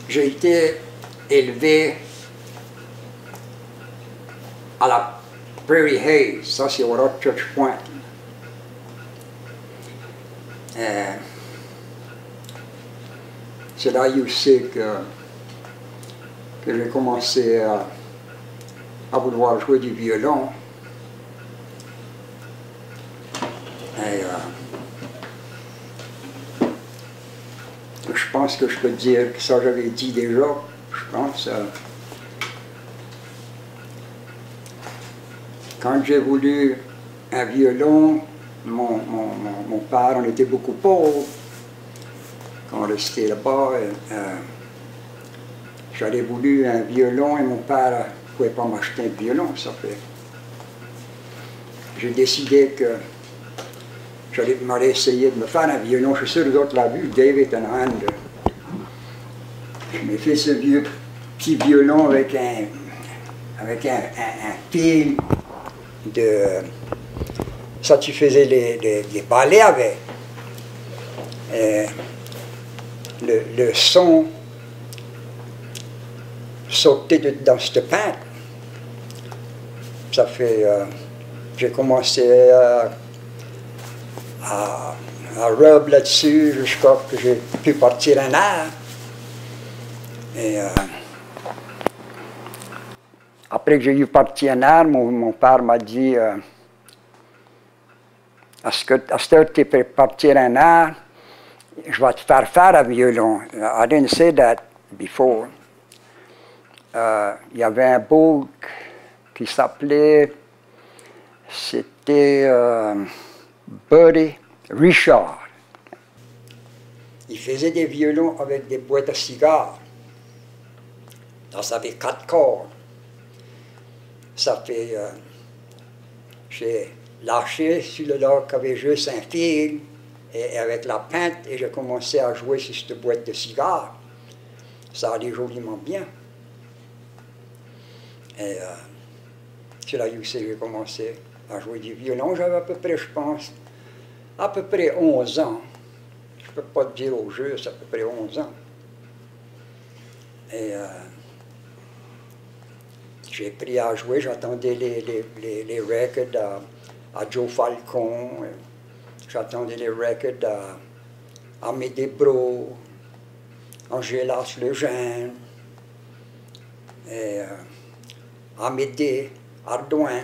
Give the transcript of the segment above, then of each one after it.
j'ai été élevé à la Prairie Hayes, ça c'est au Rochurch Point. C'est là aussi que j'ai commencé à vouloir jouer du violon. Et, je pense que je peux dire que ça j'avais dit déjà, je pense. Quand j'ai voulu un violon, mon père, on était beaucoup pauvres. Quand on restait là-bas, j'avais voulu un violon et mon père ne pouvait pas m'acheter un violon. Ça fait. J'ai décidé que j'allais essayer de me faire un violon. Je suis sûr que d'autres l'ont vu, David and Hand. Je m'ai fait ce vieux petit violon avec un fil de... Ça, tu faisais les ballets avec. Le son sautait dans cette pinte. Ça fait... j'ai commencé à rub là-dessus jusqu'à ce que j'ai pu partir un air. Et après que j'ai eu parti un air, mon père m'a dit est-ce que tu peux partir un air, je vais te faire un violon. I didn't say that before. Il y avait un book qui s'appelait, c'était Buddy Richard. Il faisait des violons avec des boîtes à cigares. Ça avait 4 cordes. Ça fait... j'ai lâché sur le lac qui avait juste un fil, et avec la pinte, et j'ai commencé à jouer sur cette boîte de cigares. Ça allait joliment bien. Et c'est là où j'ai commencé à jouer du violon. J'avais à peu près, je pense, à peu près 11 ans. Je ne peux pas te dire au jeu, c'est à peu près 11 ans. Et j'ai appris à jouer, j'attendais les records à Joe Falcon, j'attendais les records à Amédée Bro, Angélas Lejeune, et Amédée Ardouin.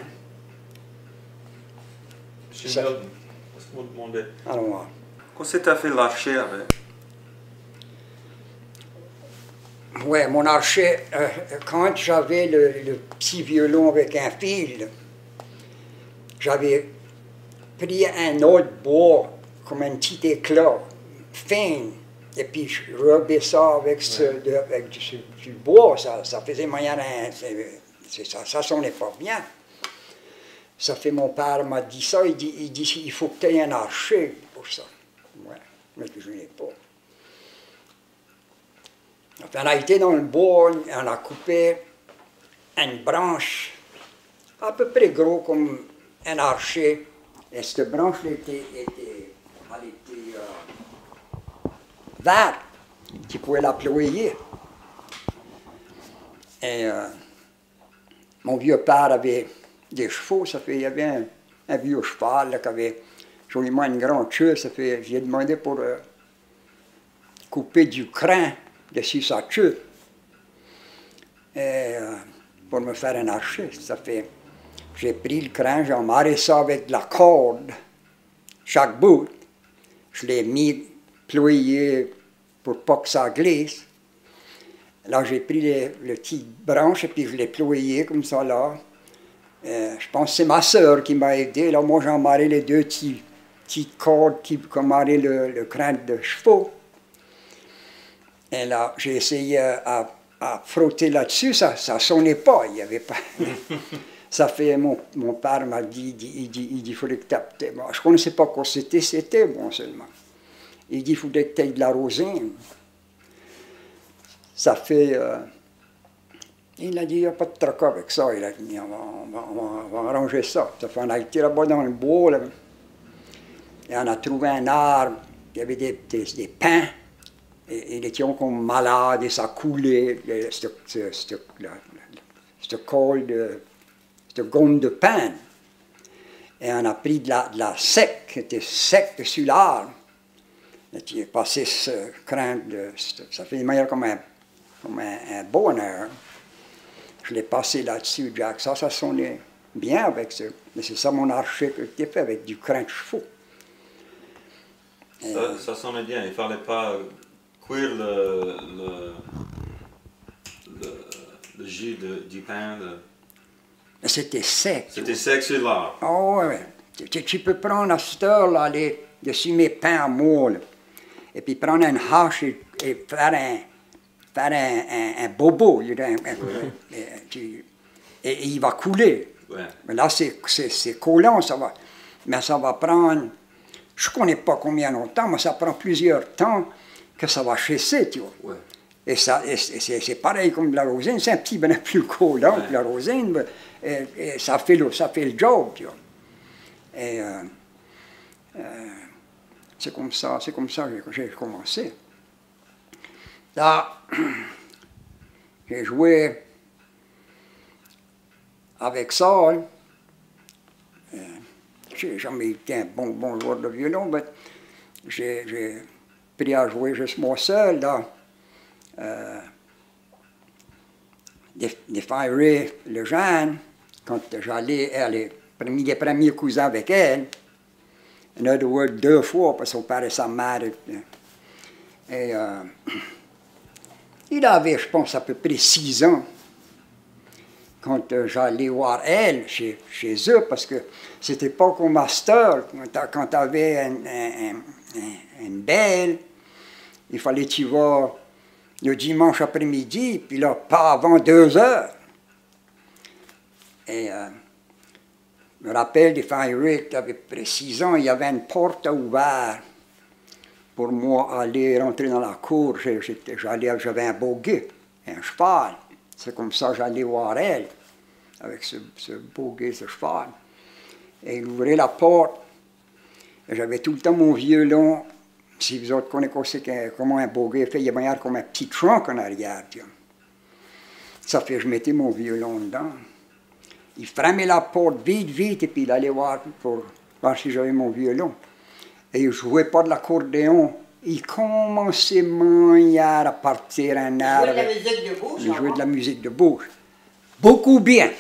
Monsieur Milton, est-ce que vous demandez? Alors, Quand c'est à fait lâché avec? oui, mon archet, quand j'avais le petit violon avec un fil, j'avais pris un autre bois, comme un petit éclat, fin, et puis je robais ça avec, du bois, ça faisait moyen, ça sonnait pas bien. Ça fait, mon père m'a dit ça, il dit il faut que tu aies un archet pour ça. Ouais, mais je n'ai pas. Enfin, on a été dans le bois, on a coupé une branche à peu près gros comme un archer. Et cette branche elle était verte, tu pouvais la ployer. Et mon vieux père avait des chevaux, ça fait, il y avait un vieux cheval là, qui avait joliment une grande queue, ça fait, j'ai demandé pour couper du crin dessus sa queue, et pour me faire un archet. Ça fait, j'ai pris le crin, j'ai amarré ça avec de la corde, chaque bout, je l'ai mis ployé pour pas que ça glisse. Là, j'ai pris les petites branches et puis je l'ai ployé comme ça là. Je pense que c'est ma sœur qui m'a aidé. Là, moi, j'ai amarré les deux petites cordes qui amarraient le crâne de chevaux. Et là, j'ai essayé à frotter là-dessus, ça ne sonnait pas, il n'y avait pas... Ça fait, mon père m'a dit, il faudrait que tu aies... Bon, je ne connaissais pas quoi c'était bon seulement. Il dit, il faudrait que tu aies de la rosine. Ça fait... il a dit, il n'y a pas de tracas avec ça. Il a dit, on va arranger ça. Ça fait, on a été là-bas dans le bois, là, et on a trouvé un arbre, il y avait des pins. ils étaient comme malades et ça coulait, cette gomme de pain. Et on a pris de la sec, qui était sec dessus l'arbre. Et tu as passé ce crin, ça fait une manière comme un bonheur. Je l'ai passé là-dessus, Jack. Ça sonnait bien avec ça. Mais c'est ça mon archer que j'ai fait avec du crin de chevaux. Ça sonnait bien. Il ne fallait pas cuire le jus du pain. C'était sec. C'était sec sur l'arbre. Oh, oui. Tu peux prendre à cette heure-là, aller dessus mes pains à moule, et puis prendre une hache et faire un bobo. Et il va couler. Ouais. Mais là, c'est collant, ça va. Mais ça va prendre, je ne connais pas combien longtemps, mais ça prend plusieurs temps que ça va chasser, tu vois. Ouais. Et c'est pareil comme de la rosine, c'est un petit peu plus collant que la rosine, mais, et ça fait le job, tu vois. Et c'est comme ça que j'ai commencé. Là, j'ai joué avec Saul. Je n'ai jamais été un bon joueur de violon, mais j'ai pris à jouer juste moi seul, là. Des Fire le Jeanne, quand j'allais, les premiers cousins avec elle, on a joué 2 fois parce qu'on père et sa mère. Et il avait, je pense, à peu près 6 ans quand j'allais voir elle chez eux, parce que c'était pas comme master. Quand tu avais une belle, il fallait que tu vas le dimanche après-midi, puis là, pas avant 2 heures. Et je me rappelle des Fire avait près 6 ans, il y avait une porte ouverte pour moi aller rentrer dans la cour. J'avais un boguet, un cheval. C'est comme ça que j'allais voir elle, avec ce boguet, ce cheval. Et il ouvrait la porte, et j'avais tout le temps mon violon. Si vous autres connaissez comment un boguet fait, il y a comme un petit trunk en arrière. Tu vois. Ça fait que je mettais mon violon dedans. Il fermait la porte vite, et puis il allait voir pour voir si j'avais mon violon. Et il ne jouait pas de l'accordéon. Il commençait manière à partir un air. Il jouait de la musique de bouche. Il jouait de la musique de bouche. Beaucoup bien.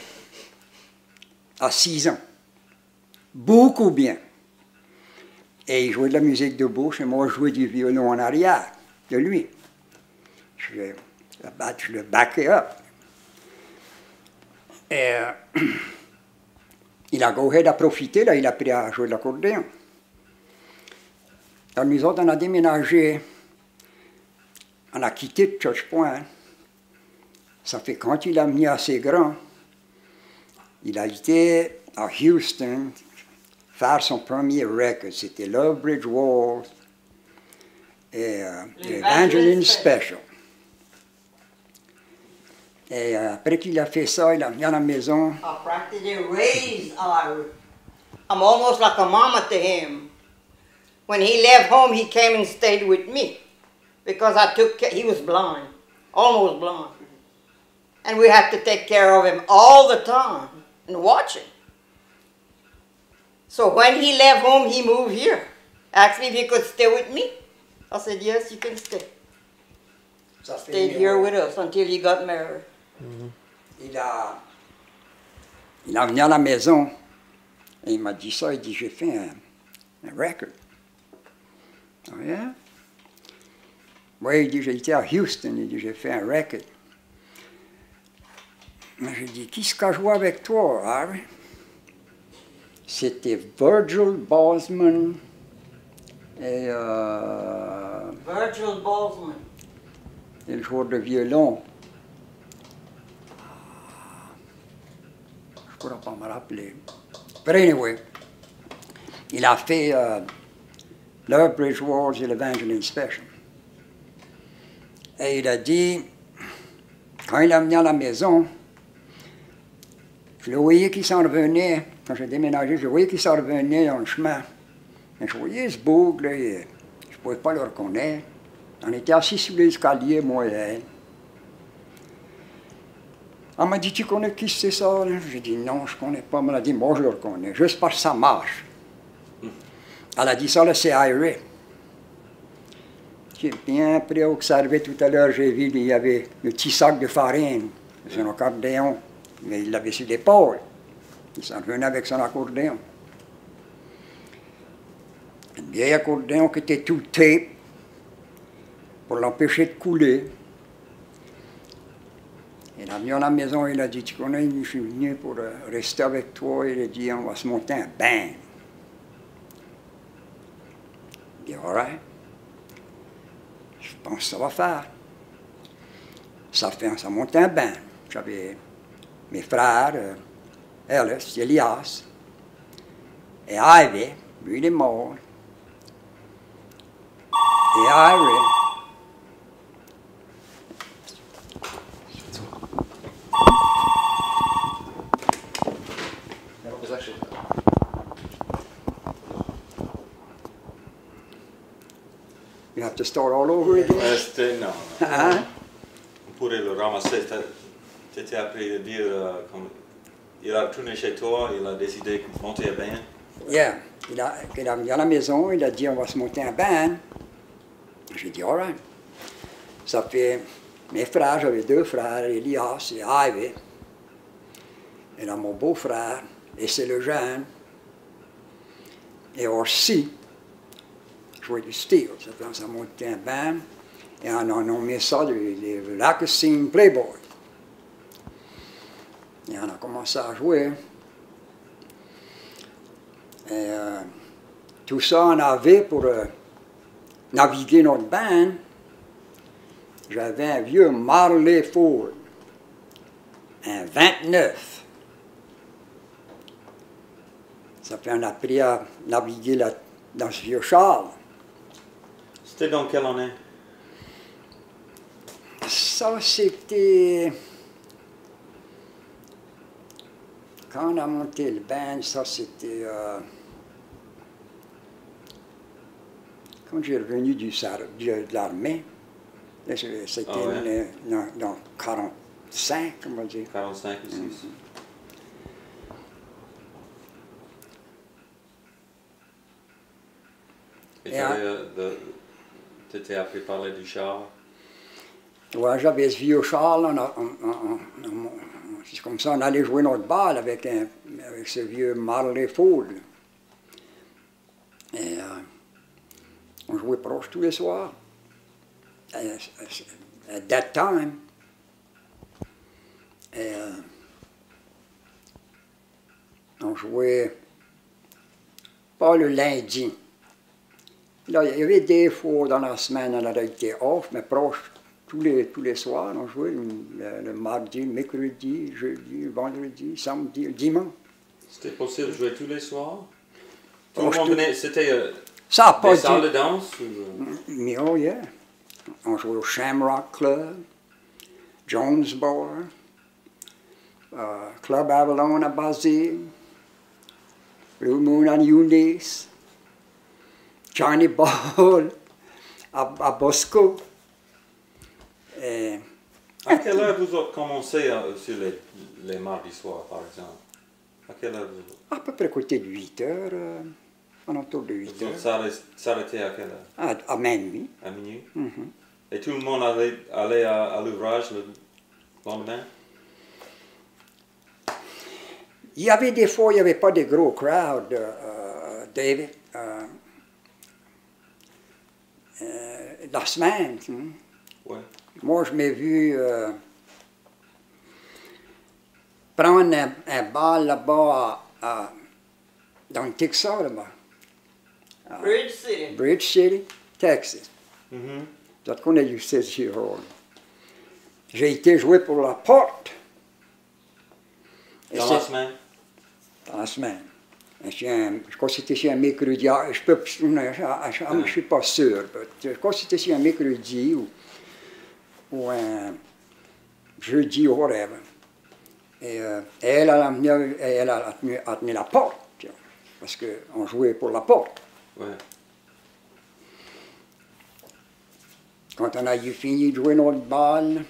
À 6 ans. Beaucoup bien. Et il jouait de la musique de bouche, et moi je jouais du violon en arrière de lui. Je le backais up. Et il a go-ahead à profiter, là, il a appris à jouer de l'accordéon. Alors nous autres, on a déménagé, on a quitté Church Point. Ça fait quand il a mis assez grand, il a été à Houston faire son premier record. C'était Love Bridge Walls et Evangeline Special. Et après qu'il a fait ça, il a venu à la maison. I practically raised I'm almost like a mama to him. When he left home, he came and stayed with me because he was blind, almost blind. And we had to take care of him all the time and watch him. So when he left home, he moved here. Asked me if he could stay with me. I said, yes, you can stay. Stayed here with us until he got married. Il a venu à la maison et il m'a dit ça. Il dit, j'ai fait un record. Oh yeah? Oui, il dit, j'ai été à Houston. Il dit, j'ai fait un record. Mais j'ai dit, qui est-ce que je vois avec toi, Harry? C'était Virgil Bosman et Virgil Bosman. Et le joueur de violon. Je ne pourrais pas me rappeler. But anyway, il a fait Love Bridge Walls et l'Evangeline Special. Et il a dit, quand il a venu à la maison, je le voyais qui s'en revenait, quand j'ai déménagé, je le voyais qui s'en revenait dans le chemin. Et je voyais ce boucle, là, je ne pouvais pas le reconnaître. On était assis sur l'escalier, moi et elle. Elle m'a dit, tu connais qui c'est ça? J'ai dit, non, je ne connais pas. Elle a dit, moi je le connais, juste parce que ça marche. Elle a dit, ça là, c'est Ira. J'ai bien après observé tout à l'heure, j'ai vu qu'il y avait le petit sac de farine, son accordéon, mais il l'avait sur l'épaule. Il s'en venait avec son accordéon. Un vieil accordéon qui était tout tape pour l'empêcher de couler. Il est venu à la maison, il a dit, tu connais, je suis venu pour rester avec toi. Il a dit, on va se monter un bain. Il dit, all right. Je pense que ça va faire. Ça monte un bain. J'avais mes frères, Ellis, Elias, et Ivy, lui il est mort. Et Ivy. You have to start all over again? Non. Hein? On pourrait le ramasser. Tu étais appris à dire, il a retourné chez toi, il a décidé de monter un bain. Yeah. Il est venu à la maison, il a dit on va se monter un bain. J'ai dit all right. Ça fait mes frères, j'avais 2 frères, Elias et Ivy. Et là mon beau-frère, et c'est le jeune. Et aussi, jouait du steel. Ça fait ça montait un bain. Et on a nommé ça le Lacasine Playboy. Et on a commencé à jouer. Et tout ça, on avait pour naviguer notre bain. J'avais un vieux Marley Ford, un 29. Ça fait on a appris à naviguer là, dans ce vieux char. C'était dans quelle année? Ça, c'était... Quand on a monté le bain, ça, c'était... Quand j'ai revenu de l'armée, c'était dans 45, on va dire. 45 ici. Et tu étais appris à parler du char? Ouais, j'avais ce vieux char, là, c'est comme ça, on allait jouer notre balle avec ce vieux Marley Ford. Et on jouait proche tous les soirs. At that time. Et on jouait pas le lundi. Là, il y avait des fois dans la semaine, on avait été off, mais proche tous les soirs. On jouait le mardi, le mercredi, jeudi, le vendredi, samedi, le dimanche. C'était possible de jouer tous les soirs? Tout le monde venait, c'était des salles de danse? Mais oh yeah. On jouait au Shamrock Club, Jonesboro, Club Avalon à Basile, Blue Moon à Eunice, Johnny Ball à Bosco. Et, à quelle heure vous avez commencé sur les mardis soirs, par exemple? À quelle heure vous... À peu près côté de 8 heures, en autour de 8 heures. S'arrêter à quelle heure? À minuit. À minuit? Mm-hmm. Et tout le monde allait à l'ouvrage le lendemain? Il y avait des fois, il n'y avait pas de gros crowds, David. La semaine. Ouais. Moi, je m'ai vu prendre un bal là-bas dans le Texas, là-bas. Bridge City. Bridge City, Texas. Mm-hmm. Tu connais du City Hall. J'ai été jouer pour la porte. Dans la semaine? Dans la semaine. Je crois que c'était sur un mercredi. Je ne suis pas sûr. Je crois que c'était sur un mercredi ou un jeudi ou whatever. Et elle a tenu la porte. Parce qu'on jouait pour la porte. Ouais. Quand on a eu fini de jouer notre balle,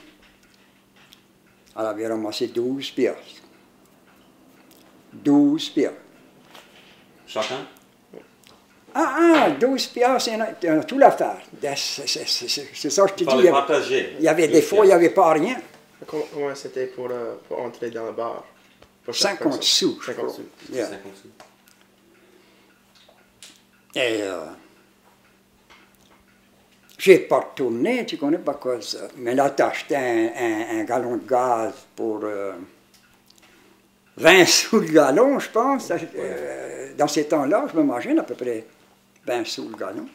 elle avait ramassé 12 piastres. 12 piastres. Chacun? 12 piastres, c'est tout l'affaire. C'est ça que je te dis. Partager. Il y avait des fois, il n'y avait pas rien. Comment c'était pour entrer dans le bar? Pour 50 sous. 50 sous. Yeah. 50 sous. Et j'ai pas retourné, tu connais pas quoi ça. Mais là, tu acheté un gallon de gaz pour 20 sous le gallon, je pense. Dans ces temps-là, je m'imagine à peu près 20 sous le gallon.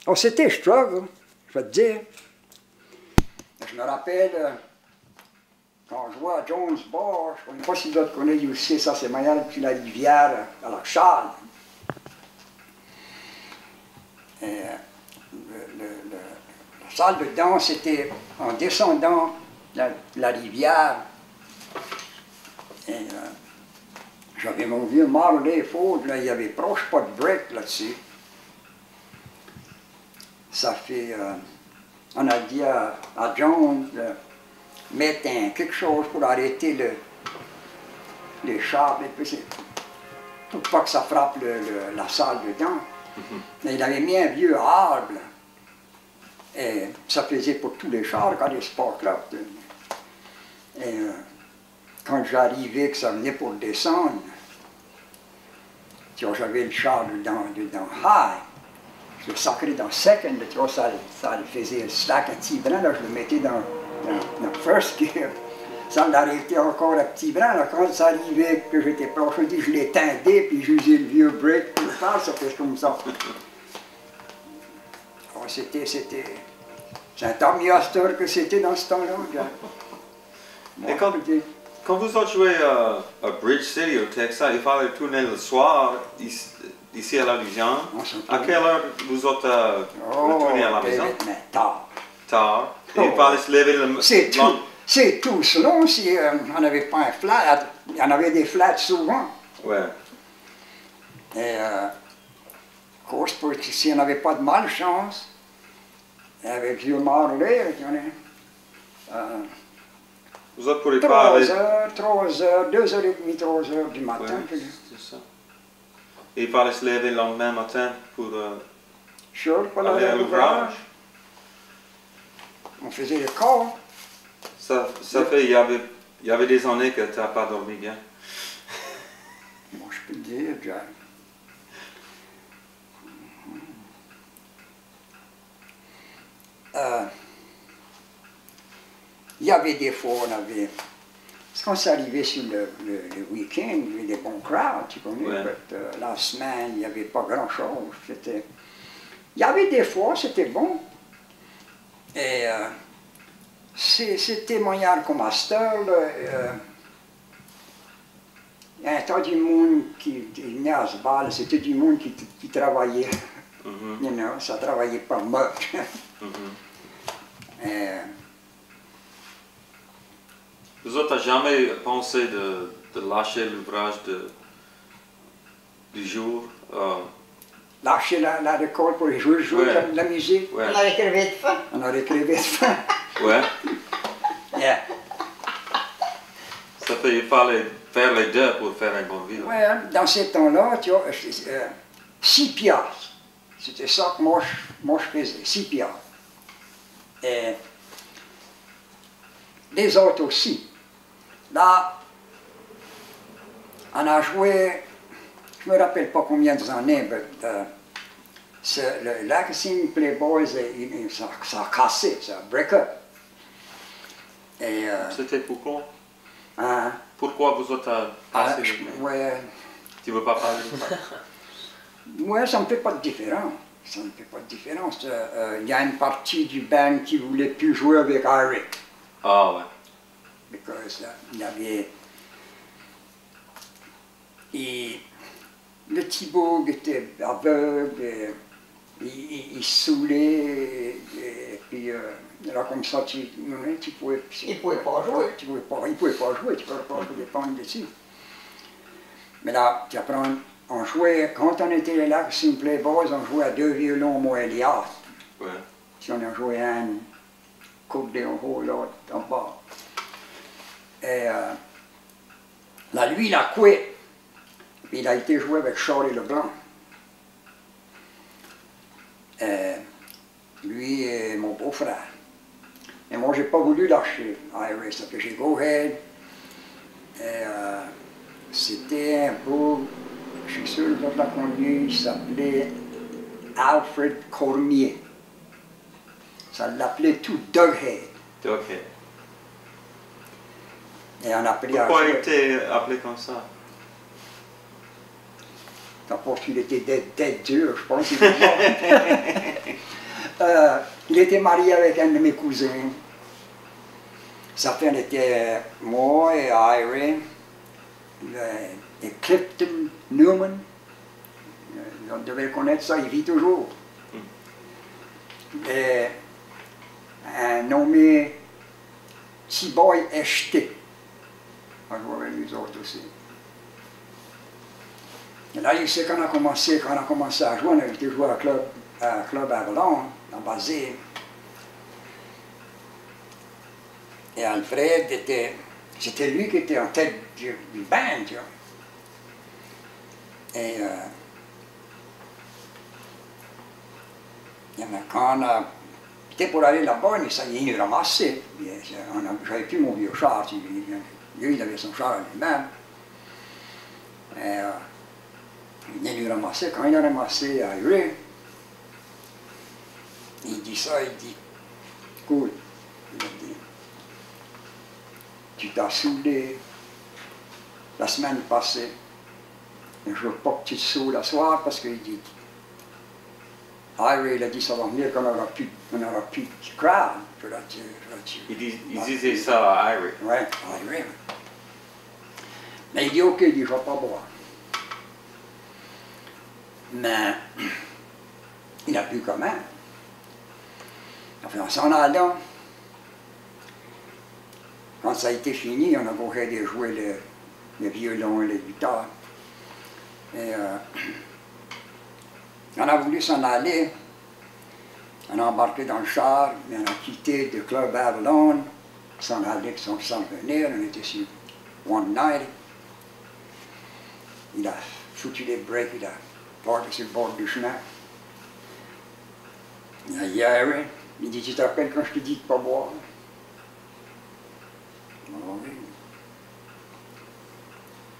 Oh, c'était struggle, je vais te dire. Je me rappelle, quand je jouais à Jones Bar, je ne sais pas si d'autres connaissent aussi, ça c'est moyen depuis la rivière à la Charles. Et, la salle de danse, c'était en descendant la rivière. Et j'avais mon vieux Marley Ford, là, il n'y avait proche pas de break là-dessus. Ça fait, on a dit à John de mettre quelque chose pour arrêter les chars, pour pas que ça frappe la salle dedans. Mais il avait mis un vieux arbre, et ça faisait pour tous les chars quand les sport clubs. Et quand j'arrivais, que ça venait pour descendre, tu vois, j'avais le char dedans high, je le sacrais dans second, tu vois, ça faisait un slack, un petit brin, là, je le mettais dans first gear. Ça l'arrêtait encore un petit brin, là, quand ça arrivait que j'étais proche, je l'éteindais, puis j'usais le vieux break pour le faire, ça fait comme ça. Oh, c'est un tant mieux à cette heure que c'était dans ce temps-là. Et quand vous autres jouez à Bridge City au Texas, il fallait tourner le soir ici à la maison. À quelle heure vous autres retournez à la maison? Tard. Tard. Et il fallait se lever le matin. C'est tout selon si on n'avait pas un flat. Il y en avait des flats souvent. Ouais. Et course, si on n'avait pas de malchance, avec vieux Marley, vous autres pourrez pas aller... 3 heures, 2h30, 3 heures du matin. Ouais, c'est ça. Et il fallait se lever le lendemain matin pour aller à l'ouvrage. On faisait le corps. Ça fait, il y avait des années que tu n'as pas dormi bien. Moi, je peux te dire, Jack. Il y avait des fois, quand ça arrivait sur le week-end, il y avait des bons crowds, tu connais, ouais. La semaine, il n'y avait pas grand-chose. Il y avait des fois, c'était bon. Et c'était moyen comme à cette heure, il y a un tas de monde qui venait à ce bal, c'était du monde qui travaillait. You know, ça travaillait pas much. Vous autres n'avez jamais pensé de lâcher l'ouvrage du jour? Lâcher la récolte pour jouer ouais. la musique? Ouais. On aurait crevé de faim. On aurait crevé de faim. Ouais. Yeah. Ça fait, il fallait faire les deux pour faire un bon ville. Ouais, dans ces temps-là, tu vois, 6 piastres. C'était ça que moi je faisais, 6 piastres. Et les autres aussi. Là, on a joué, je ne me rappelle pas combien d'années, mais le Lacassine Playboys, ça a cassé, ça a break up. C'était pourquoi? Hein? Pourquoi vous autres cassé ouais. Tu ne veux pas parler de ça? Ouais, ça ne me fait pas de différence. Ça ne fait pas de différence. Il y a une partie du band qui ne voulait plus jouer avec Eric. Ah ouais. Parce qu'il y avait... Et le Thibault était aveugle, il saoulait, et puis là comme ça, tu pouvais... Il pouvait pas jouer. Il pouvait pas jouer, tu ne pouvais pas dépendre dessus. Mais là, tu apprends, on jouait, quand on était là, Simple Playboys, on jouait à 2 violons, moi et Elias. Ouais. Si on a joué un accordéon là en bas. Et là, lui, il a coué. Puis il a été joué avec Charlie Leblanc. Lui et mon beau-frère. Et moi, j'ai pas voulu lâcher Iris. Ça fait que j'ai go ahead. Et c'était un beau, je suis sûr que vous l'avez connu, il s'appelait Alfred Cormier. Ça l'appelait tout Dughead. Dughead. Et on a appris Pourquoi à il jouer. était appelé comme ça? Parce qu'il était dead dur, je pense qu'il était mort. Il était marié avec un de mes cousins. Sa femme était moi et Irene, et Clifton Newman. On devait connaître ça, il vit toujours. Et un nommé T-Boy Eshté. On jouait avec nous autres aussi. Et là, il sait quand on a commencé à jouer, on a été jouer à Club Avalon, en Basile. Et Alfred c'était lui qui était en tête du band, tu vois. Et quand on a été pour aller là-bas, il nous ramassait. J'avais plus mon vieux char, lui il avait son char lui-même. Et il nous ramassait. Quand il a ramassé à Ray, il dit ça, il dit, écoute, il a dit, tu t'as saoulé la semaine passée, et je veux pas que tu te saoules la soir parce qu'il dit, Ray, il a dit, ça va venir qu'on n'aura plus de crowd. Il disait ça à Irie. Oui, Ray. Mais il dit, ok, il dit, je ne vais pas boire. Mais il a bu quand même. Enfin, on s'en allant. Quand ça a été fini, on a commencé à jouer le violon et les guitares. Et on a voulu s'en aller. On a embarqué dans le char, mais on a quitté le Club Avalon, s'en aller, sans venir. On était sur One Night. Il a foutu les breaks, il a parti sur le bord du chemin. Il a hier, il dit, tu te rappelles quand je te dis de ne pas boire? Oh, oui.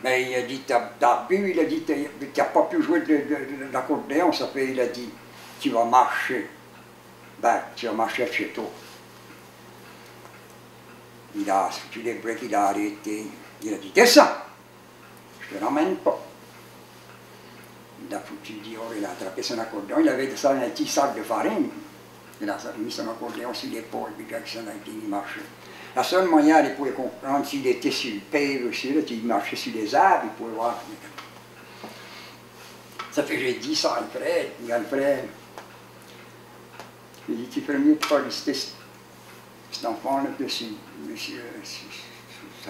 Mais il a dit, t'as bu, il a dit, tu n'as pas pu jouer de l'accordéon, ça fait, il a dit, tu vas marcher. Ben, tu vas marcher chez toi. Il a foutu les breaks, il a arrêté. Il a dit, descends, je ne te ramène pas. Il a foutu, il a attrapé son accordéon, il avait ça dans un petit sac de farine. Il a mis son accordéon sur l'épaule, puis Jackson a été mis marcher. La seule manière, il pouvait comprendre s'il était sur le pave aussi, là, il marchait sur les arbres, il pouvait voir. Ça fait que j'ai dit ça à Alfred, et Alfred, il dit, tu ferais mieux de pas rester cet enfant-là sur le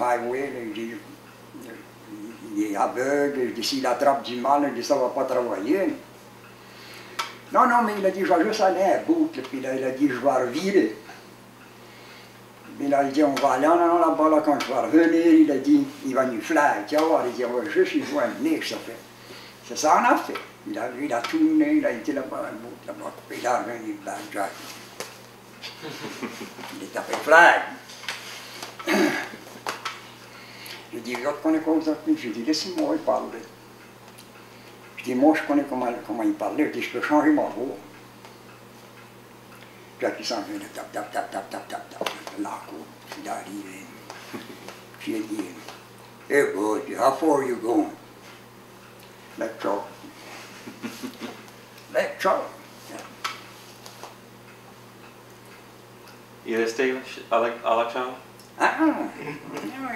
highway, là, il est aveugle, je dis, s'il attrape du mal, je dis, ça ne va pas travailler. Non, non, mais il a dit, je vais juste aller à bout, puis là, il a dit, je vais revirer. Mais là, il dit, on va aller en là-bas, là, quand je vais revenir, il a dit, il va nous flag, tu vois, il dit, on va juste lui voir un nez, ça fait. C'est ça qu'on a fait. Il a tourné, il a été là-bas, là-bas, puis il a revenu, Black Jack. Il est tapé flag. Je dis, regarde, connais quoi vous appelez? Je dis, laissez-moi parler. Je dis, moi, je connais comment il parlait. Je dis, je peux changer ma voix. Puis il s'en vient, tap, tap, tap, tap, tap, tap, tap, la cour. Il est arrivé. Puis il a dit, hey boy, how far are you going? Let's go. Let's go. Il est resté à la chambre? Ah non,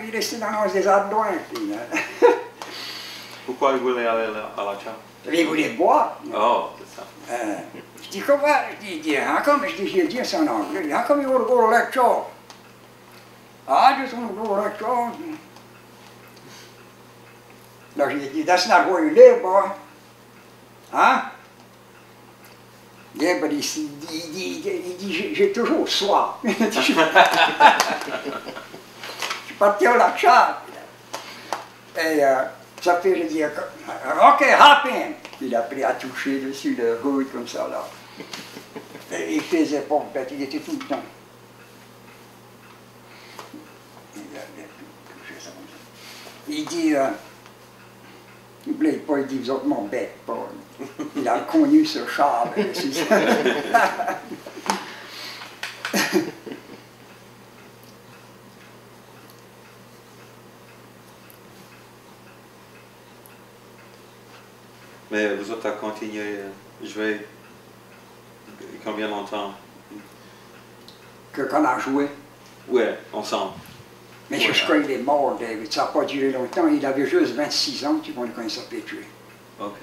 il est resté dans des ardouins. Pourquoi il voulait aller à la chambre? Il voulait boire. Oh, c'est ça. Je dis, comment? Je dis, how come? J'ai dit ça en anglais. How come you want to go to lecture? I just want to go to lecture. Là, j'ai dit, that's not where you live, boy. Hein? Yeah, but il dit j'ai toujours soif. Je suis parti au lac Charles. Et ça fait, je dis, OK, hop in. Il a pris à toucher dessus le hood comme ça, là. Et il faisait pas bête, il était tout le temps. Il dit, n'oubliez pas, il dit, vous autres m'embêtez pas. Il a connu ce Charles. Mais vous autres avez continué à jouer combien longtemps? Qu'on a joué. Oui, ensemble. Mais jusqu'à il est mort, David, ça n'a pas duré longtemps. Il avait juste 26 ans, tu vois, quand il s'est fait tuer. OK.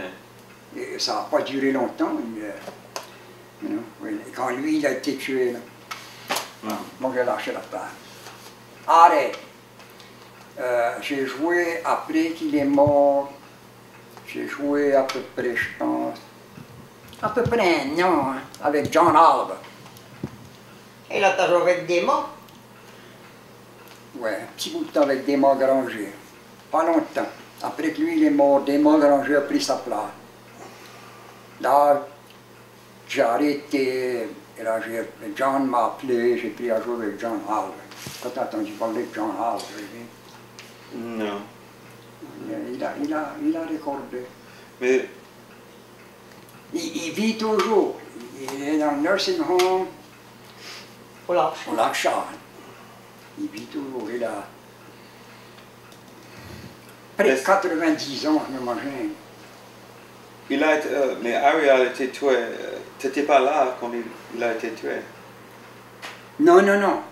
Et ça n'a pas duré longtemps. Quand lui, il a été tué, là. Donc j'ai lâché la terre. Arrête. J'ai joué après qu'il est mort. J'ai joué à peu près, je pense, à peu près un an, hein, avec John Alba. Et là, tu as joué avec Desmond? Ouais, un petit bout de temps avec Desmond Granger. Pas longtemps. Après que lui, il est mort, Desmond Granger a pris sa place. Là, j'ai arrêté, et là, John m'a appelé, j'ai pris à jouer avec John Alba. T'as entendu parler de John Alba, Non. il a recordé. Mais Il vit toujours. Il est dans le nursing home Au lac au lac Charles. Il vit toujours. Il a près de 90 ans, je m'imagine. il a été, mais Harry a été tué. Tu n'étais pas là quand il a été tué? Non, non, non.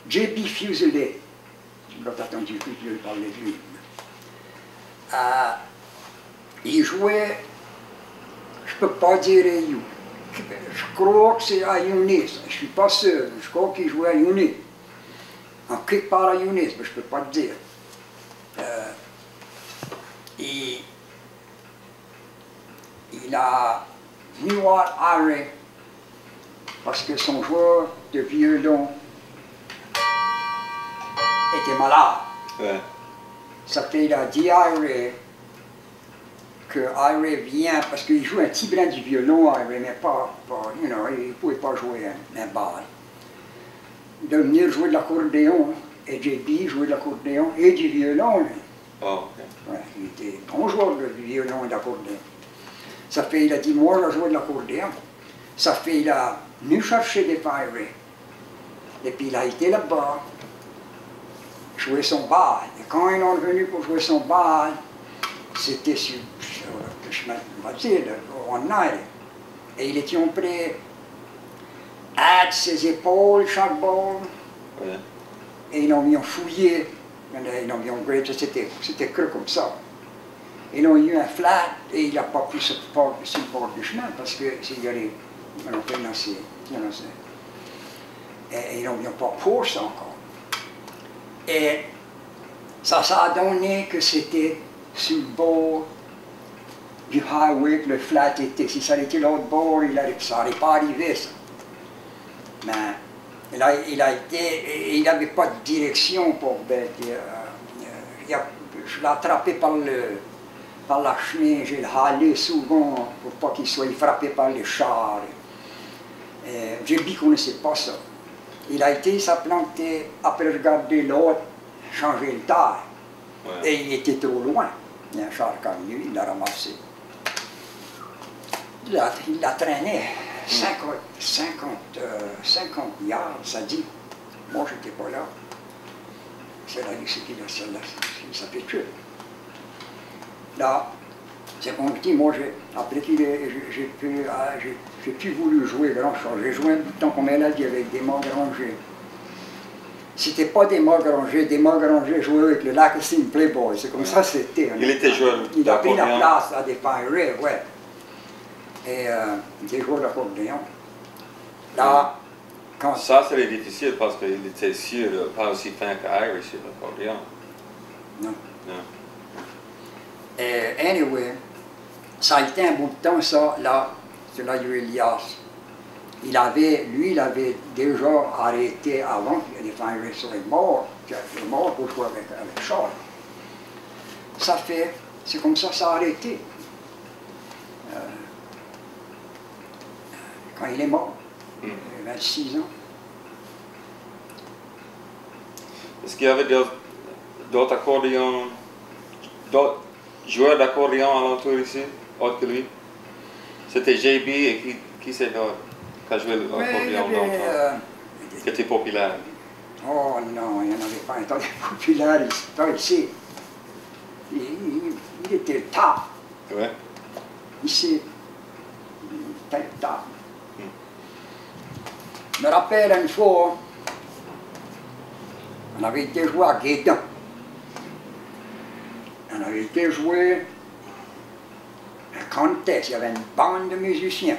J.B. Fuselier, je n'ai pas entendu que je parlais de lui. Il jouait, je ne peux pas dire à You. Je crois que c'est à Younis, je ne suis pas sûr. Je crois qu'il jouait à Younis. En quelque part à Younis, mais je ne peux pas te dire. Il a venu voir Harry parce que son joueur de violon était malade. Ouais. Ça fait, il a dit à Harry que Harry vient, parce qu'il joue un petit brin du violon, Harry, mais pas il ne pouvait pas jouer un bal. De venir jouer de l'accordéon, et JB jouait de l'accordéon et du violon, lui. Oh, OK. Ouais, il était bon joueur de violon et d'accordéon. Ça fait, il a dit, moi, je joue de l'accordéon. Ça fait, il a venu chercher des Harry. Et puis, il a été là-bas, jouer son bal. Et quand ils sont venus pour jouer son bal, c'était sur le chemin, on va dire, on night. Et ils étaient prêts à ses épaules, chaque bord. Ouais. Et ils ont fouillé. Ils ont c'était creux comme ça. Ils ont eu un flat et il n'a pas pu se porter sur le bord du chemin parce que s'il y allait, ils l'ont financé. Et ils n'ont pas pour ça encore. Et ça a donné que c'était sur le bord du highway que le flat était. Si ça avait été l'autre bord, ça n'allait pas arriver, ça. Mais il n'avait pas de direction pour bête. Je l'ai attrapé par la chemin, j'ai le halé souvent pour pas qu'il soit frappé par les chars. JB ne connaissait pas ça. Il s'est planté après regarder l'autre, changer le taille. Ouais. Et il était trop loin. Il y a un char comme lui, il l'a ramassé. Il l'a traîné 50 yards, ça dit. Moi, je n'étais pas là. C'est là qu'il s'est fait tuer. Là, c'est comme je dis, moi, après qu'il j'ai plus voulu jouer grand-chose. J'ai joué un bout de temps, comme elle a dit, avec Desmond Granger. C'était pas Desmond Granger jouait avec le Lacassine Playboy, c'est comme ça c'était. Il était joueur Il a pris la d'accordéon. place à des Pirates, ouais. Et il était joueur d'accordéon. Là, quand... Ça, c'était difficile parce qu'il était sûr, pas aussi fin que Harry sur l'accordéon. Non. Non. Anyway, Ça a été un bout de temps, ça, là, c'est là où Elias. Il avait déjà arrêté avant, il est mort pour jouer avec Charles. Ça fait, c'est comme ça a arrêté. Quand il est mort, il avait 26 ans. Est-ce qu'il y avait d'autres accordéons, d'autres joueurs d'accordéon alentour ici, autres que lui? C'était JB et qui c'est d'autre qui a joué l'accordéon qui était populaire? Oh non, il n'y en avait pas un temps populaire ici. Il était le top. Ouais. Ici, il était le top. Je me rappelle une fois, on avait été joué à Guédon. On avait été joué un contest, il y avait une bande de musiciens.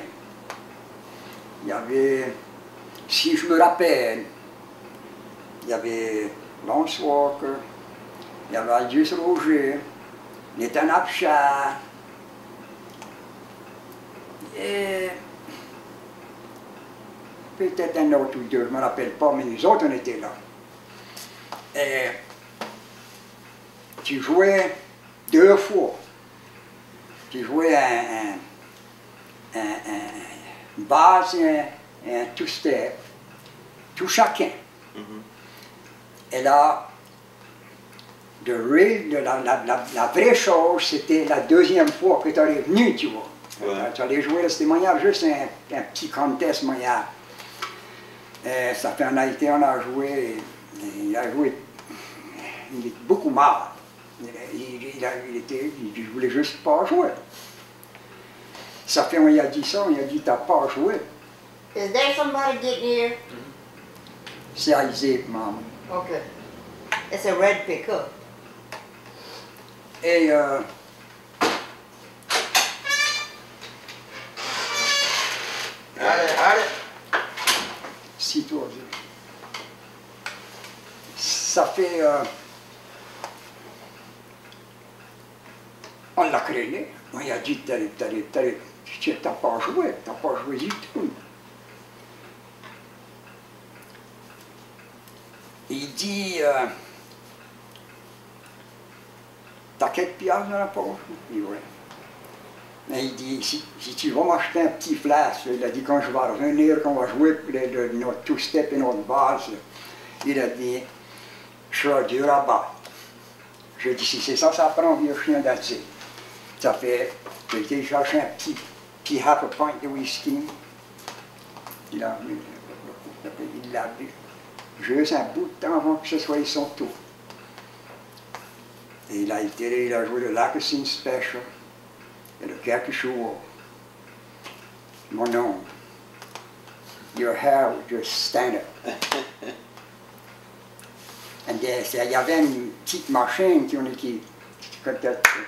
Il y avait, si je me rappelle, il y avait Lance Walker, il y avait Aldus Roger, Nathan Abchar, et peut-être un autre ou deux, je ne me rappelle pas, mais nous autres on était là. Et tu jouais 2 fois. Tu jouais une basse et un two-step, tout chacun. Et là, la vraie chose, c'était la deuxième fois que tu es venu, tu vois. Ouais. Tu allais jouer, c'était juste un petit contest, ça fait un été, on a joué, il a joué, il était beaucoup mal. Il voulait juste pas jouer. Ça fait, on lui a dit ça, on lui a dit, t'as pas joué. Is there somebody getting here? C'est Isaac, maman. Okay. It's a red pickup. Et Allez. si toi, ça fait, on l'a créé, on lui a dit, t'as pas joué du tout. Il dit, t'as quelques piastres dans la poche? Il dit, ouais. Mais il dit, si tu vas m'acheter un petit flash, il a dit, quand je vais revenir, qu'on va jouer notre two-step et notre basse, il a dit, je serai dur à battre. Je dis, si c'est ça, ça prend un vieux chien d'assez. Ça fait, j'ai été chercher un petit half a pint de whisky. Il l'a bu. Juste un bout de temps avant que ce soit son tour. Et il a joué le Lacassin Special et le Kakashua. Mon nom, your hair would just stand up. Il y avait une petite machine qui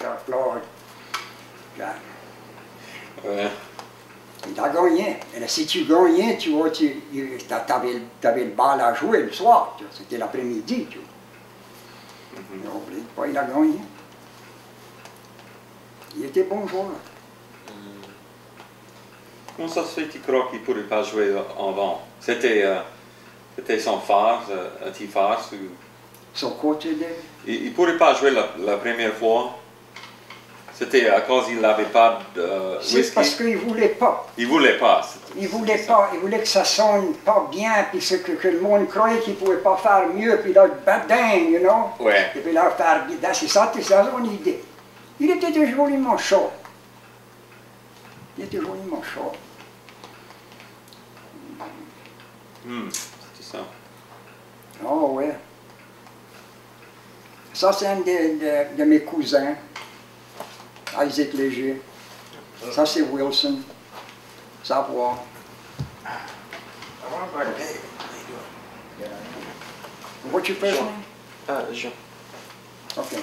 applaudit. Ouais. Il a gagné. Et là, si tu gagnais, tu vois, tu avais le bal à jouer le soir. C'était l'après-midi. N'oublie pas, il a gagné. Il était bon joueur. Comment ça se fait, tu crois qu'il ne pourrait pas jouer avant? C'était son phare, un petit phare? Son côté de... Il ne pourrait pas jouer la première fois? C'était à cause qu'il n'avait pas de whisky? C'est parce qu'il ne voulait pas. Il ne voulait pas. Il voulait pas. Il voulait que ça sonne pas bien, puis que le monde croyait qu'il ne pouvait pas faire mieux, puis là, badin, you know? Ouais. Et puis là, faire bien. C'est ça son idée. Il était joliment chaud. C'était ça. Oh, ouais. Ça, c'est un de mes cousins, Isaac Léger. Ça, c'est Wilson, Savoie. What's your first name? Jean. Okay.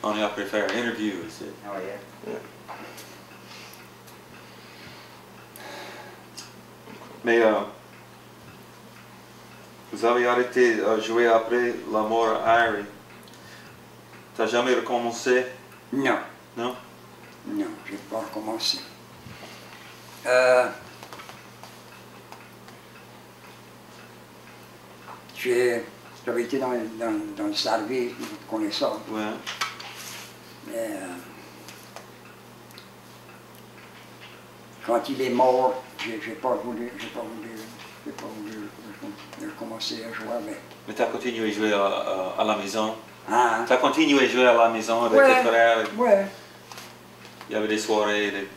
On a préféré interview, c'est... Oh, yeah. Mais vous avez arrêté de jouer après la mort à Harry. T'as jamais recommencé? Non. Non? Non, j'ai pas recommencé. J'avais été dans le service, vous connaissez ça. Ouais. Mais quand il est mort, j'ai pas voulu recommencer à jouer avec. Mais t'as continué à jouer à la maison? Hein? T'as continué à jouer à la maison avec tes frères? Ouais. Il y avait des soirées, des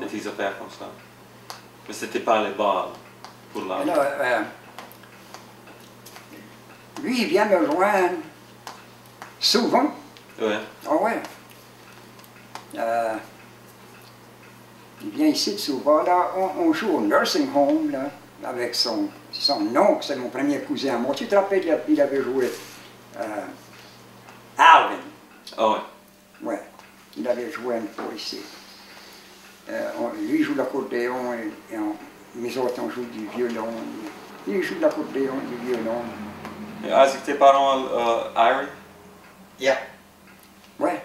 petites affaires comme ça. Mais c'était pas les bars pour la... Alors, lui, il vient me joindre souvent. Ouais. Ah ouais. Il vient ici souvent. Là, on joue au nursing home, là, avec son oncle, c'est mon premier cousin à moi. Tu te rappelles, il avait joué Alvin. Ah ouais. Ouais. Il avait joué un peu ici. Lui joue l'accordéon et nous autres on joue du violon. Il joue l'accordéon, du violon. Et Isaac, tes parents, Irie? Yeah. Ouais.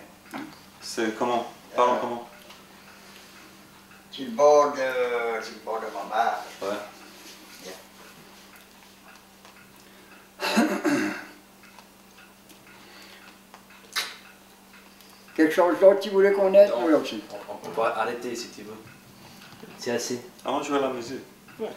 C'est comment? Parlons comment? Sur le bord de ma mère. Ouais. Quelque chose d'autre tu voulais connaître? Non. Oui, aussi. On peut arrêter si tu veux. C'est assez. Avant de jouer à la musique. Ouais.